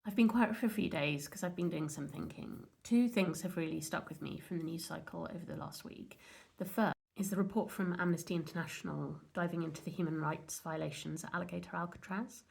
I've been quiet for a few days because I've been doing some thinking. Two things have really stuck with me from the news cycle over the last week. The first is the report from Amnesty International diving into the human rights violations at alligator Alcatraz.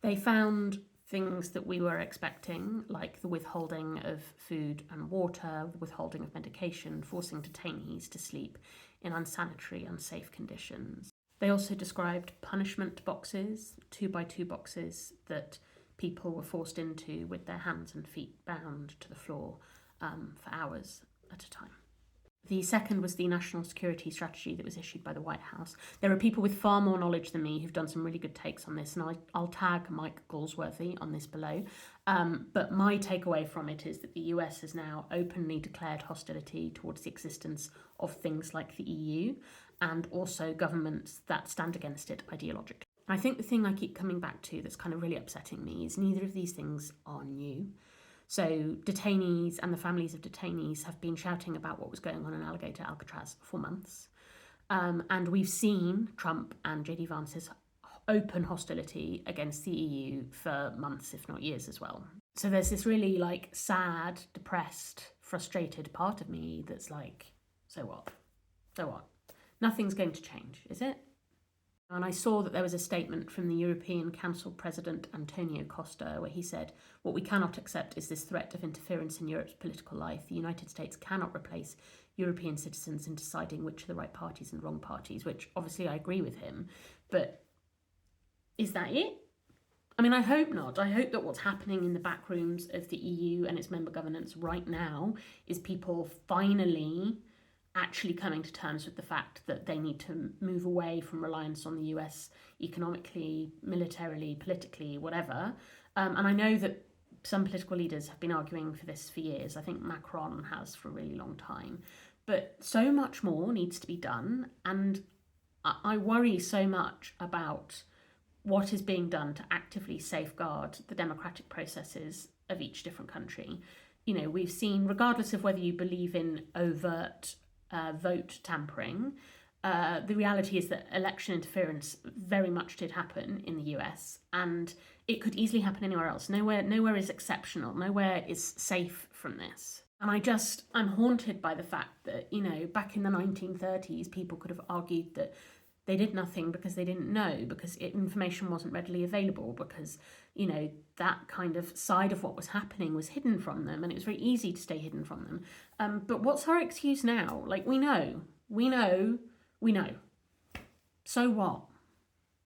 They found things that we were expecting, like the withholding of food and water, the withholding of medication, forcing detainees to sleep in unsanitary, unsafe conditions. They also described punishment boxes, 2x2 boxes that people were forced into with their hands and feet bound to the floor for hours at a time. The second was the national security strategy that was issued by the White House. There are people with far more knowledge than me who've done some really good takes on this, and I'll tag Mike Galsworthy on this below. But my takeaway from it is that the US has now openly declared hostility towards the existence of things like the EU and also governments that stand against it ideologically. I think the thing I keep coming back to that's kind of really upsetting me is neither of these things are new. So detainees and the families of detainees have been shouting about what was going on in alligator Alcatraz for months. And we've seen Trump and JD Vance's open hostility against the EU for months, if not years as well. So there's this really sad, depressed, frustrated part of me that's like, so what? So what? Nothing's going to change, is it? And I saw that there was a statement from the European Council President Antonio Costa where he said, "What we cannot accept is this threat of interference in Europe's political life. The United States cannot replace European citizens in deciding which are the right parties and wrong parties," which obviously I agree with him. But is that it? I mean, I hope not. I hope that what's happening in the back rooms of the EU and its member governments right now is people finally actually coming to terms with the fact that they need to move away from reliance on the US economically, militarily, politically, whatever. And I know that some political leaders have been arguing for this for years. I think Macron has for a really long time. But so much more needs to be done. And I worry so much about what is being done to actively safeguard the democratic processes of each different country. You know, we've seen, regardless of whether you believe in overt vote tampering, the reality is that election interference very much did happen in the US, and it could easily happen anywhere else. Nowhere is exceptional. Nowhere is safe from this. And I'm haunted by the fact that, back in the 1930s, people could have argued that they did nothing because they didn't know, because information wasn't readily available, because, that kind of side of what was happening was hidden from them, and it was very easy to stay hidden from them. But what's our excuse now? We know. So what?